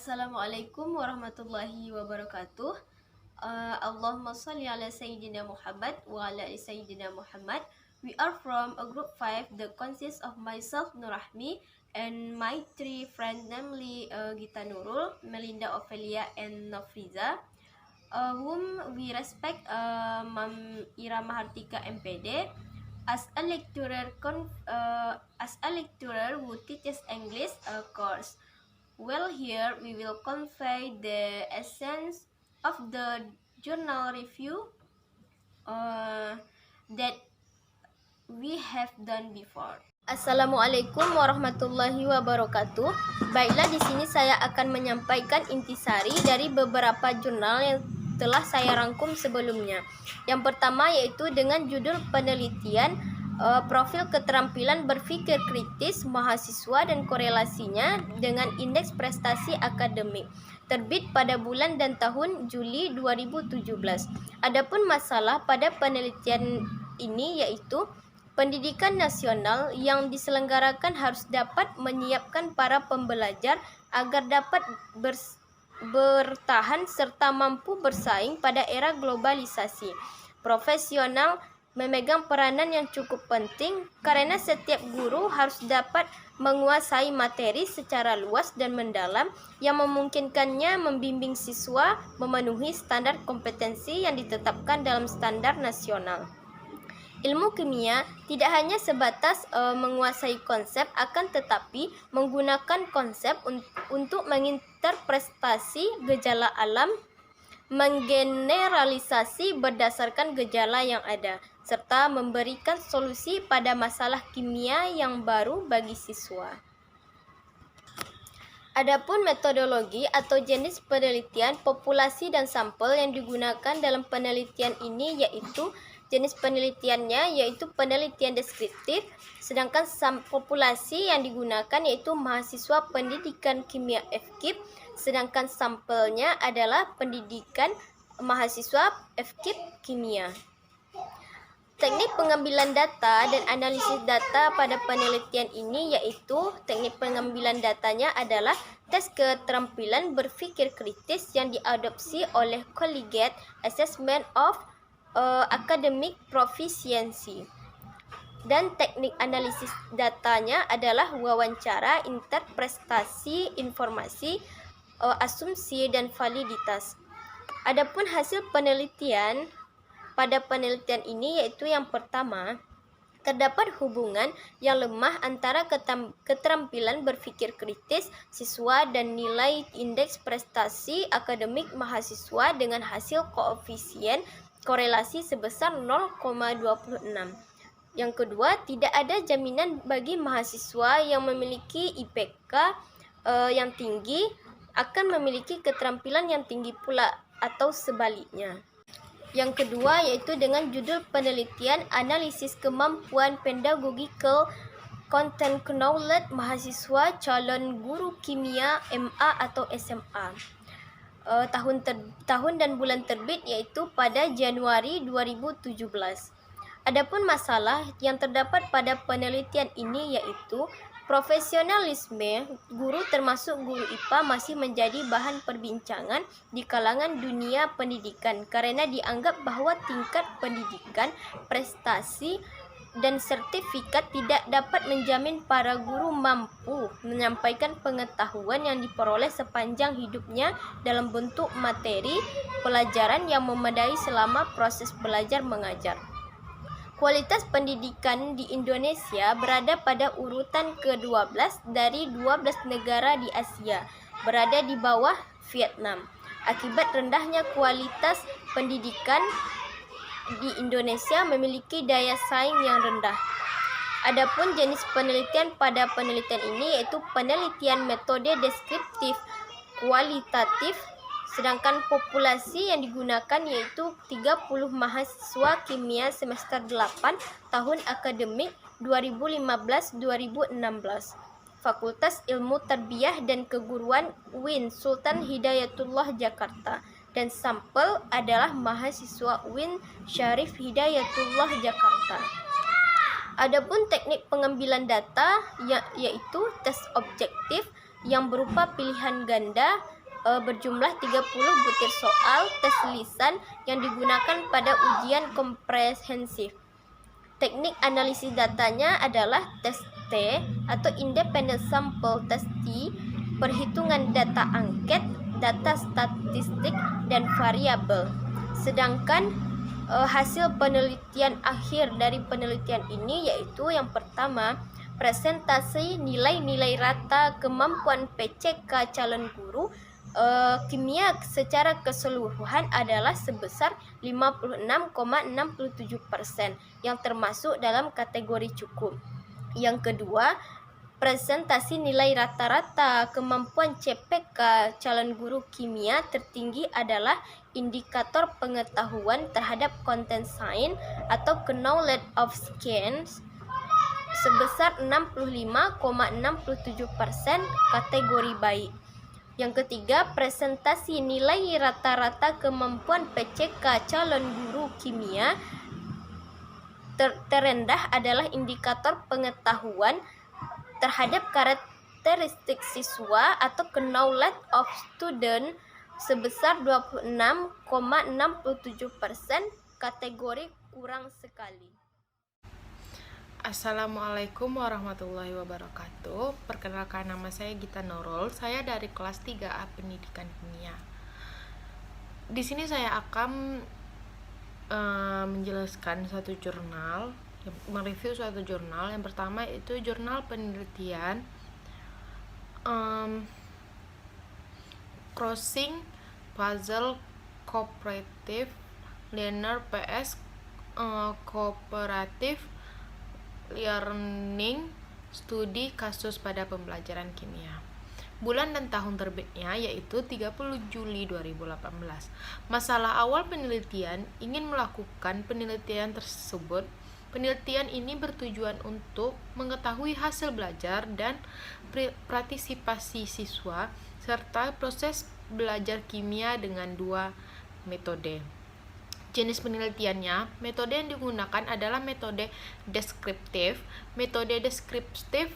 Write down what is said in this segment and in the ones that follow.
Assalamualaikum warahmatullahi wabarakatuh. Allahumma salli ala Sayyidina Muhammad wa ala ali Sayyidina Muhammad. We are from a group 5 that consists of myself, Nurahmi, and my three friends, namely Gita Nurul, Melinda Ophelia, and Nofriza, whom we respect Mam Ira Mahartika MPD as a lecturer who teaches English course. Well, here we will convey the essence of the journal review that we have done before. Assalamualaikum warahmatullahi wabarakatuh. Baiklah, di sini saya akan menyampaikan intisari dari beberapa jurnal yang telah saya rangkum sebelumnya. Yang pertama yaitu dengan judul penelitian profil keterampilan berpikir kritis mahasiswa dan korelasinya dengan indeks prestasi akademik, terbit pada bulan dan tahun Juli 2017. Adapun masalah pada penelitian ini yaitu pendidikan nasional yang diselenggarakan harus dapat menyiapkan para pembelajar agar dapat bertahan serta mampu bersaing pada era globalisasi. Profesional memegang peranan yang cukup penting karena setiap guru harus dapat menguasai materi secara luas dan mendalam yang memungkinkannya membimbing siswa memenuhi standar kompetensi yang ditetapkan dalam standar nasional. Ilmu kimia tidak hanya sebatas menguasai konsep, akan tetapi menggunakan konsep untuk menginterpretasi gejala alam, menggeneralisasi berdasarkan gejala yang ada, serta memberikan solusi pada masalah kimia yang baru bagi siswa. Adapun metodologi atau jenis penelitian, populasi dan sampel yang digunakan dalam penelitian ini yaitu jenis penelitiannya yaitu penelitian deskriptif, sedangkan populasi yang digunakan yaitu mahasiswa pendidikan kimia FKIP, sedangkan sampelnya adalah pendidikan mahasiswa FKIP kimia. Teknik pengambilan data dan analisis data pada penelitian ini yaitu teknik pengambilan datanya adalah tes keterampilan berpikir kritis yang diadopsi oleh Collegiate Assessment of Academic Proficiency, dan teknik analisis datanya adalah wawancara, interpretasi informasi, asumsi dan validitas. Adapun hasil penelitian pada penelitian ini yaitu yang pertama, terdapat hubungan yang lemah antara keterampilan berpikir kritis siswa dan nilai indeks prestasi akademik mahasiswa dengan hasil koefisien korelasi sebesar 0,26. Yang kedua, tidak ada jaminan bagi mahasiswa yang memiliki IPK yang tinggi akan memiliki keterampilan yang tinggi pula atau sebaliknya. Yang kedua yaitu dengan judul penelitian analisis kemampuan pedagogikal content knowledge mahasiswa calon guru kimia MA atau SMA. Tahun dan bulan terbit yaitu pada Januari 2017. Adapun masalah yang terdapat pada penelitian ini yaitu profesionalisme guru termasuk guru IPA masih menjadi bahan perbincangan di kalangan dunia pendidikan karena dianggap bahwa tingkat pendidikan, prestasi, dan sertifikat tidak dapat menjamin para guru mampu menyampaikan pengetahuan yang diperoleh sepanjang hidupnya dalam bentuk materi pelajaran yang memadai selama proses belajar mengajar. Kualitas pendidikan di Indonesia berada pada urutan ke-12 dari 12 negara di Asia, berada di bawah Vietnam. Akibat rendahnya kualitas pendidikan di Indonesia memiliki daya saing yang rendah. Adapun jenis penelitian pada penelitian ini yaitu penelitian metode deskriptif kualitatif, sedangkan populasi yang digunakan yaitu 30 mahasiswa kimia semester 8 tahun akademik 2015-2016. Fakultas Ilmu Tarbiyah dan Keguruan UIN Sultan Hidayatullah Jakarta, dan sampel adalah mahasiswa UIN Syarif Hidayatullah Jakarta. Adapun teknik pengambilan data yaitu tes objektif yang berupa pilihan ganda berjumlah 30 butir soal tes lisan yang digunakan pada ujian komprehensif. Teknik analisis datanya adalah tes T atau Independent Sample Test T, perhitungan data angket, data statistik, dan variabel. Sedangkan hasil penelitian akhir dari penelitian ini yaitu yang pertama, presentasi nilai-nilai rata kemampuan PCK calon guru kimia secara keseluruhan adalah sebesar 56,67% yang termasuk dalam kategori cukup. Yang kedua, presentasi nilai rata-rata kemampuan CPK calon guru kimia tertinggi adalah indikator pengetahuan terhadap konten sains atau knowledge of science sebesar 65,67% kategori baik. Yang ketiga, presentasi nilai rata-rata kemampuan PCK calon guru kimia terendah adalah indikator pengetahuan terhadap karakteristik siswa atau knowledge of student sebesar 26,67% kategori kurang sekali. Assalamualaikum warahmatullahi wabarakatuh. Perkenalkan, nama saya Gita Nurul. Saya dari kelas 3A Pendidikan Kimia. Di sini saya akan menjelaskan satu jurnal, mereview suatu jurnal. Yang pertama itu jurnal penelitian Crossing Puzzle Cooperative Learner PS Cooperative Learning Studi kasus pada pembelajaran kimia. Bulan dan tahun terbitnya yaitu 30 Juli 2018. Masalah awal penelitian, ingin melakukan penelitian tersebut. Penelitian ini bertujuan untuk mengetahui hasil belajar dan partisipasi siswa serta proses belajar kimia dengan dua metode. Jenis penelitiannya, metode yang digunakan adalah metode deskriptif. Metode deskriptif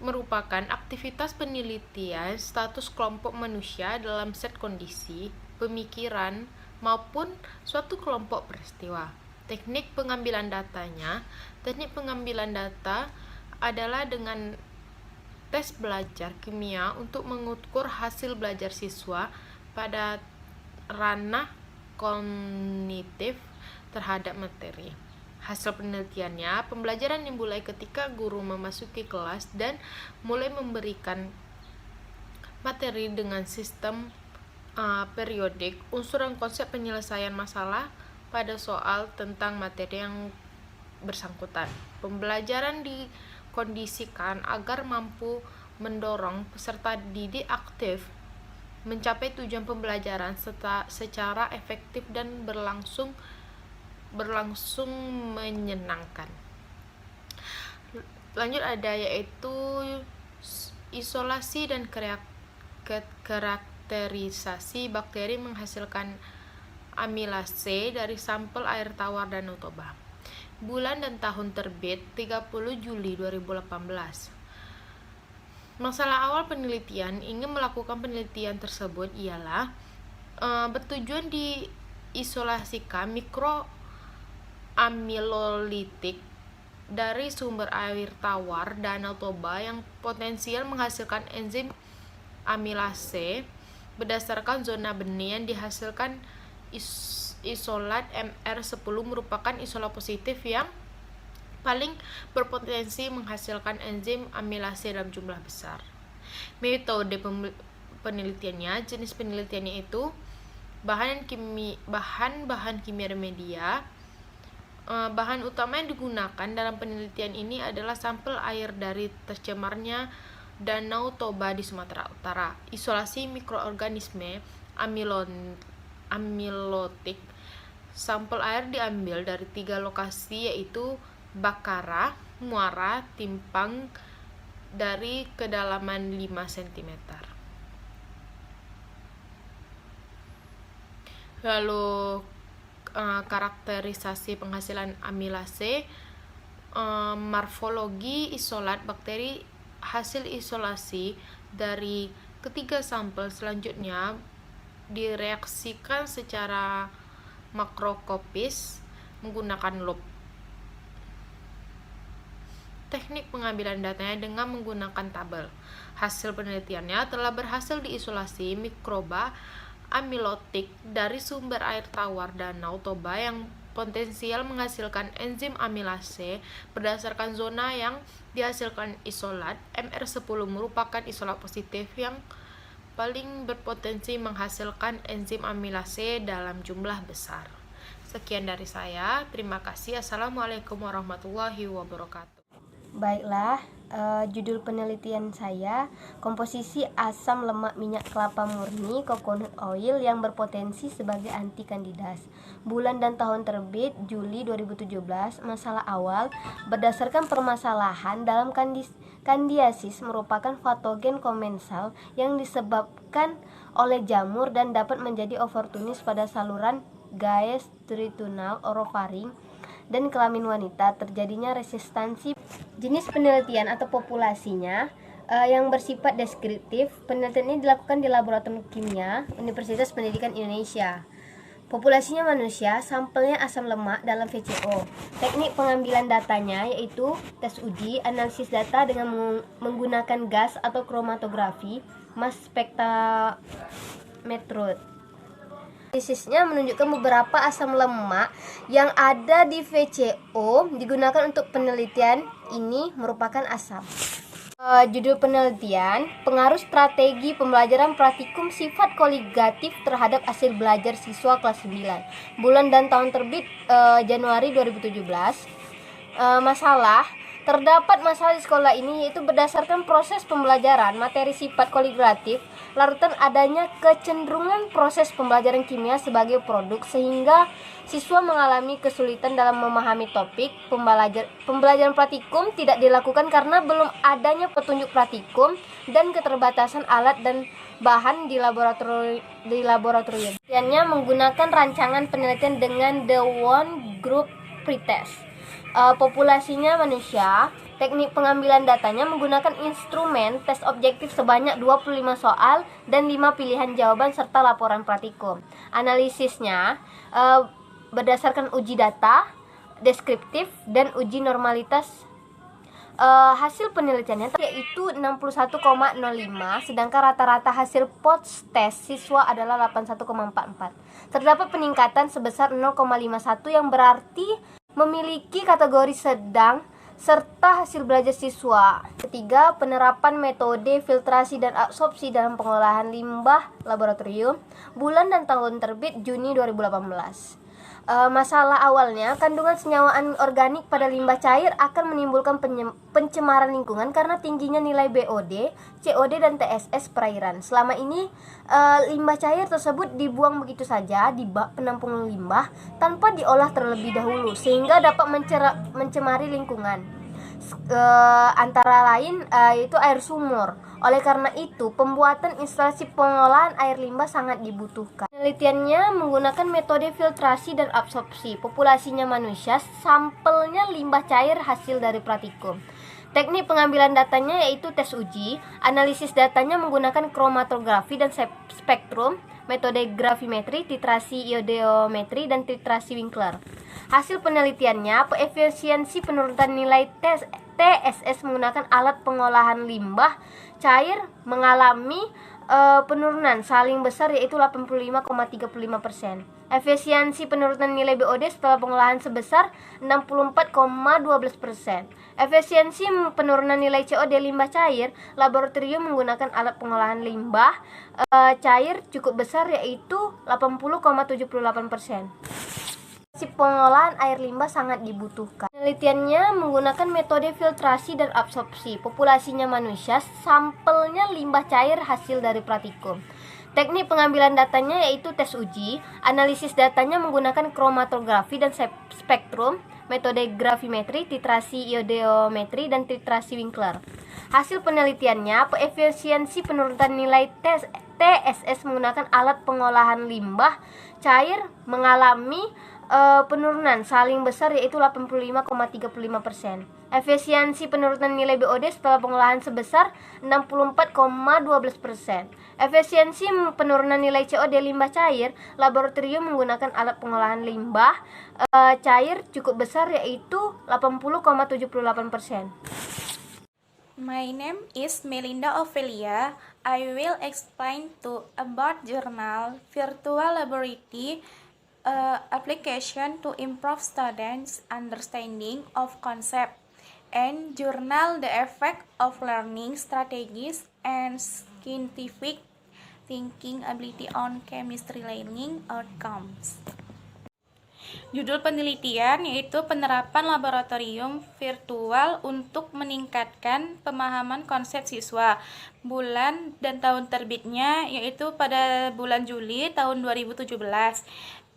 merupakan aktivitas penelitian status kelompok manusia dalam set kondisi, pemikiran, maupun suatu kelompok peristiwa. Teknik pengambilan datanya, teknik pengambilan data adalah dengan tes belajar kimia untuk mengukur hasil belajar siswa pada ranah kognitif terhadap materi. Hasil penelitiannya, pembelajaran dimulai ketika guru memasuki kelas dan mulai memberikan materi dengan sistem periodik, unsur dan konsep penyelesaian masalah pada soal tentang materi yang bersangkutan. Pembelajaran dikondisikan agar mampu mendorong peserta didik aktif mencapai tujuan pembelajaran secara efektif dan berlangsung menyenangkan. Lanjut ada yaitu isolasi dan karakterisasi bakteri menghasilkan amilase dari sampel air tawar Danau Toba. Bulan dan tahun terbit 30 Juli 2018. Masalah awal penelitian, ingin melakukan penelitian tersebut ialah bertujuan diisolasikan mikroamilolitik dari sumber air tawar Danau Toba yang potensial menghasilkan enzim amilase berdasarkan zona benih yang dihasilkan. Isolat MR10 merupakan isolat positif yang paling berpotensi menghasilkan enzim amilase dalam jumlah besar. Metode penelitiannya, jenis penelitiannya itu bahan kimia remedia. Bahan utama yang digunakan dalam penelitian ini adalah sampel air dari tercemarnya Danau Toba di Sumatera Utara. Isolasi mikroorganisme amilotik. Sampel air diambil dari 3 lokasi yaitu Bakara, Muara, Timpang dari kedalaman 5 cm. Lalu karakterisasi penghasilan amilase, morfologi isolat bakteri. Hasil isolasi dari Ketiga sampel selanjutnya direaksikan secara makroskopis menggunakan loop. Teknik pengambilan datanya dengan menggunakan tabel. Hasil penelitiannya telah berhasil diisolasi mikroba amilotik dari sumber air tawar Danau Toba yang potensial menghasilkan enzim amilase berdasarkan zona yang dihasilkan isolat. MR10 merupakan isolat positif yang paling berpotensi menghasilkan enzim amilase dalam jumlah besar. Sekian dari saya, terima kasih. Assalamualaikum warahmatullahi wabarakatuh. Baiklah, judul penelitian saya, komposisi asam lemak minyak kelapa murni coconut oil yang berpotensi sebagai anti kandidas. Bulan dan tahun terbit Juli 2017. Masalah awal, berdasarkan permasalahan dalam kandiasis merupakan patogen komensal yang disebabkan oleh jamur dan dapat menjadi oportunis pada saluran gastrointestinal, orofaring, dan kelamin wanita. Terjadinya resistansi. Jenis penelitian atau populasinya yang bersifat deskriptif. Penelitian ini dilakukan di Laboratorium Kimia Universitas Pendidikan Indonesia. Populasinya manusia, sampelnya asam lemak dalam VCO. Teknik pengambilan datanya yaitu tes uji, analisis data dengan menggunakan gas atau kromatografi, mass spektrometer. Analisisnya menunjukkan beberapa asam lemak yang ada di VCO digunakan untuk penelitian ini merupakan asam. Judul penelitian, pengaruh strategi pembelajaran praktikum sifat koligatif terhadap hasil belajar siswa kelas 9. Bulan dan tahun terbit Januari 2017. Masalah, terdapat masalah di sekolah ini yaitu berdasarkan proses pembelajaran materi sifat koligatif larutan adanya kecenderungan proses pembelajaran kimia sebagai produk sehingga siswa mengalami kesulitan dalam memahami topik. Pembelajaran praktikum tidak dilakukan karena belum adanya petunjuk praktikum dan keterbatasan alat dan bahan di laboratorium. Penelitiannya menggunakan rancangan penelitian dengan The One Group Pretest. Populasinya manusia. Teknik pengambilan datanya menggunakan instrumen tes objektif sebanyak 25 soal dan 5 pilihan jawaban serta laporan praktikum. Analisisnya berdasarkan uji data, deskriptif, dan uji normalitas. Hasil penelitiannya yaitu 61,05, sedangkan rata-rata hasil post test siswa adalah 81,44. Terdapat peningkatan sebesar 0,51 yang berarti memiliki kategori sedang serta hasil belajar siswa. Ketiga, penerapan metode filtrasi dan absorpsi dalam pengolahan limbah laboratorium. Bulan dan tahun terbit Juni 2018. Masalah awalnya, kandungan senyawa organik pada limbah cair akan menimbulkan pencemaran lingkungan karena tingginya nilai BOD, COD, dan TSS perairan. Selama ini, limbah cair tersebut dibuang begitu saja di bak penampung limbah tanpa diolah terlebih dahulu, sehingga dapat mencemari lingkungan. Antara lain yaitu air sumur. Oleh karena itu, pembuatan instalasi pengolahan air limbah sangat dibutuhkan. Penelitiannya menggunakan metode filtrasi dan absorpsi. Populasinya manusia, sampelnya limbah cair hasil dari praktikum. Teknik pengambilan datanya yaitu tes uji, analisis datanya menggunakan kromatografi dan spektrum, metode gravimetri, titrasi iodometri, dan titrasi Winkler. Hasil penelitiannya, efisiensi penurunan nilai TSS menggunakan alat pengolahan limbah cair mengalami penurunan saling besar yaitu 85,35%. Efisiensi penurunan nilai BOD setelah pengolahan sebesar 64,12%. Efisiensi penurunan nilai COD limbah cair laboratorium menggunakan alat pengolahan limbah cair cukup besar yaitu 80,78%. Pengolahan air limbah sangat dibutuhkan. Penelitiannya menggunakan metode filtrasi dan absorpsi. Populasinya manusia, sampelnya limbah cair hasil dari praktikum. Teknik pengambilan datanya yaitu tes uji, analisis datanya menggunakan kromatografi dan spektrum, metode gravimetri, titrasi iodometri, dan titrasi Winkler. Hasil penelitiannya, efisiensi penurunan nilai TSS menggunakan alat pengolahan limbah cair mengalami penurunan saling besar yaitu 85,35%. Efisiensi penurunan nilai BOD setelah pengolahan sebesar 64,12%. Efisiensi penurunan nilai COD limbah cair laboratorium menggunakan alat pengolahan limbah cair cukup besar yaitu 80,78%. My name is Melinda Ophelia. I will explain to about journal virtual laboratory application to improve students' understanding of concept, and journal the effect of learning strategies and scientific thinking ability on chemistry learning outcomes. Judul penelitian yaitu penerapan laboratorium virtual untuk meningkatkan pemahaman konsep siswa. Bulan dan tahun terbitnya yaitu pada bulan Juli tahun 2017.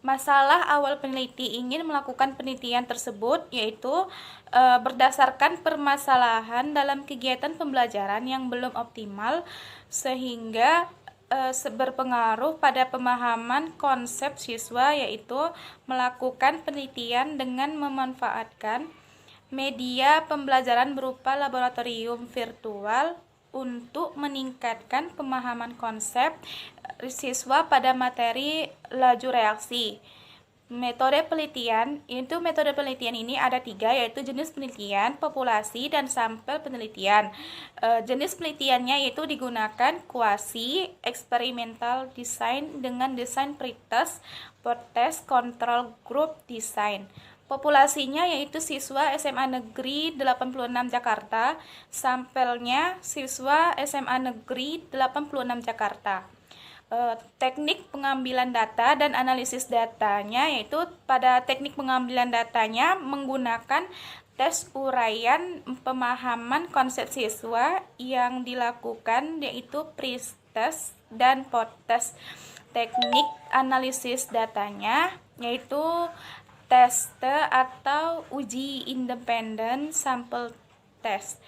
Masalah awal peneliti ingin melakukan penelitian tersebut yaitu berdasarkan permasalahan dalam kegiatan pembelajaran yang belum optimal sehingga berpengaruh pada pemahaman konsep siswa, yaitu melakukan penelitian dengan memanfaatkan media pembelajaran berupa laboratorium virtual untuk meningkatkan pemahaman konsep siswa pada materi laju reaksi. Metode penelitian ini ada 3, yaitu jenis penelitian, populasi, dan sampel penelitian. Jenis penelitiannya yaitu digunakan quasi experimental design dengan desain pretest, post-test, control group design. Populasinya yaitu siswa SMA Negeri 86 Jakarta, sampelnya siswa SMA Negeri 86 Jakarta. Teknik pengambilan data dan analisis datanya yaitu pada teknik pengambilan datanya menggunakan tes uraian pemahaman konsep siswa yang dilakukan yaitu pre-test dan post-test. Teknik analisis datanya yaitu teste atau uji independen sampel test.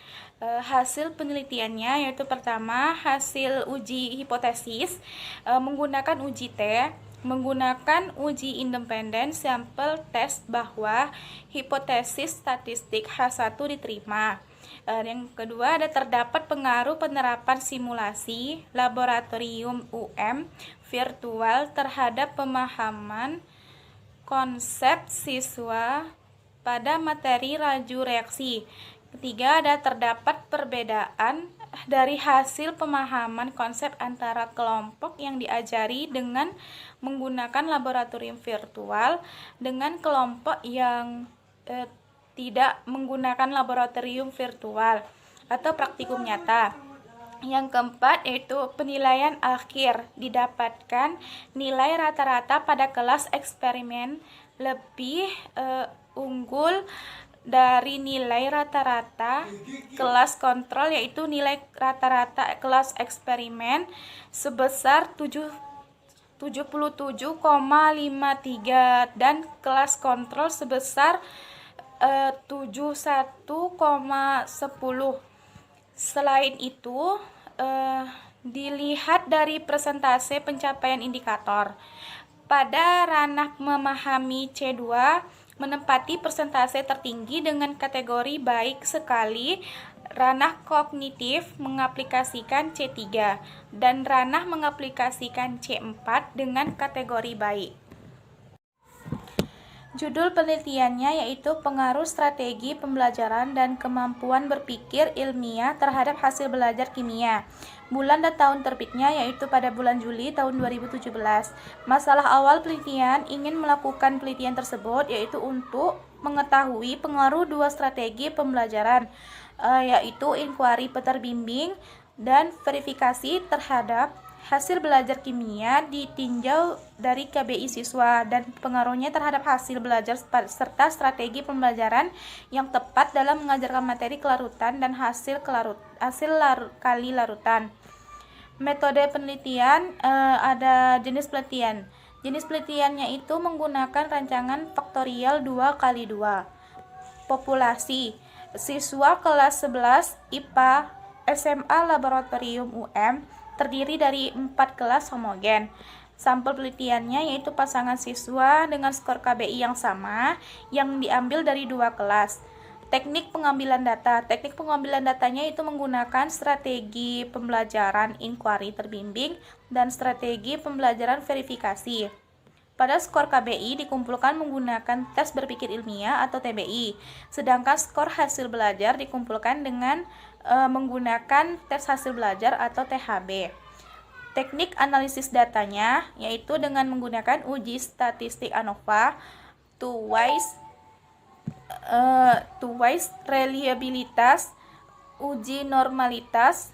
Hasil penelitiannya yaitu pertama hasil uji hipotesis menggunakan uji T, menggunakan uji independen sampel test bahwa hipotesis statistik H1 diterima. Yang kedua ada terdapat pengaruh penerapan simulasi laboratorium UM virtual terhadap pemahaman konsep siswa pada materi laju reaksi. Ketiga, ada terdapat perbedaan dari hasil pemahaman konsep antara kelompok yang diajari dengan menggunakan laboratorium virtual dengan kelompok yang tidak menggunakan laboratorium virtual atau praktikum nyata. Yang keempat yaitu penilaian akhir didapatkan nilai rata-rata pada kelas eksperimen lebih unggul dari nilai rata-rata kelas kontrol, yaitu nilai rata-rata kelas eksperimen sebesar 77,53 dan kelas kontrol sebesar 71,10. Selain itu, dilihat dari persentase pencapaian indikator. Pada ranah memahami C2 menempati persentase tertinggi dengan kategori baik sekali, ranah kognitif mengaplikasikan C3, dan ranah mengaplikasikan C4 dengan kategori baik. Judul penelitiannya yaitu pengaruh strategi pembelajaran dan kemampuan berpikir ilmiah terhadap hasil belajar kimia. Bulan dan tahun terbitnya yaitu pada bulan Juli tahun 2017. Masalah awal penelitian ingin melakukan penelitian tersebut yaitu untuk mengetahui pengaruh dua strategi pembelajaran, yaitu inquiry peterbimbing dan verifikasi terhadap hasil belajar kimia ditinjau dari KBI siswa dan pengaruhnya terhadap hasil belajar serta strategi pembelajaran yang tepat dalam mengajarkan materi kelarutan dan hasil kali larutan. Metode penelitian ada jenis penelitian. Jenis penelitiannya itu menggunakan rancangan faktorial 2x2. Populasi siswa kelas 11 IPA SMA Laboratorium UM terdiri dari 4 kelas homogen. Sampel penelitiannya yaitu pasangan siswa dengan skor KBI yang sama yang diambil dari 2 kelas. Teknik pengambilan data. Teknik pengambilan datanya itu menggunakan strategi pembelajaran inquiry terbimbing dan strategi pembelajaran verifikasi. Pada skor KBI dikumpulkan menggunakan tes berpikir ilmiah atau TBI, sedangkan skor hasil belajar dikumpulkan dengan menggunakan tes hasil belajar atau THB. Teknik analisis datanya yaitu dengan menggunakan uji statistik ANOVA, two-wise reliabilitas, uji normalitas,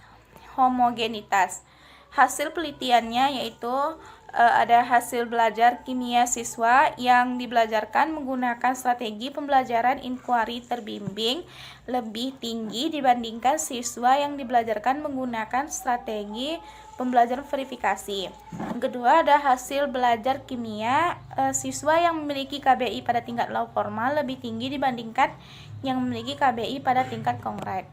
homogenitas. Hasil penelitiannya yaitu ada hasil belajar kimia siswa yang dibelajarkan menggunakan strategi pembelajaran inquiry terbimbing lebih tinggi dibandingkan siswa yang dibelajarkan menggunakan strategi pembelajaran verifikasi. Kedua, ada hasil belajar kimia siswa yang memiliki KBI pada tingkat low formal lebih tinggi dibandingkan yang memiliki KBI pada tingkat konkret.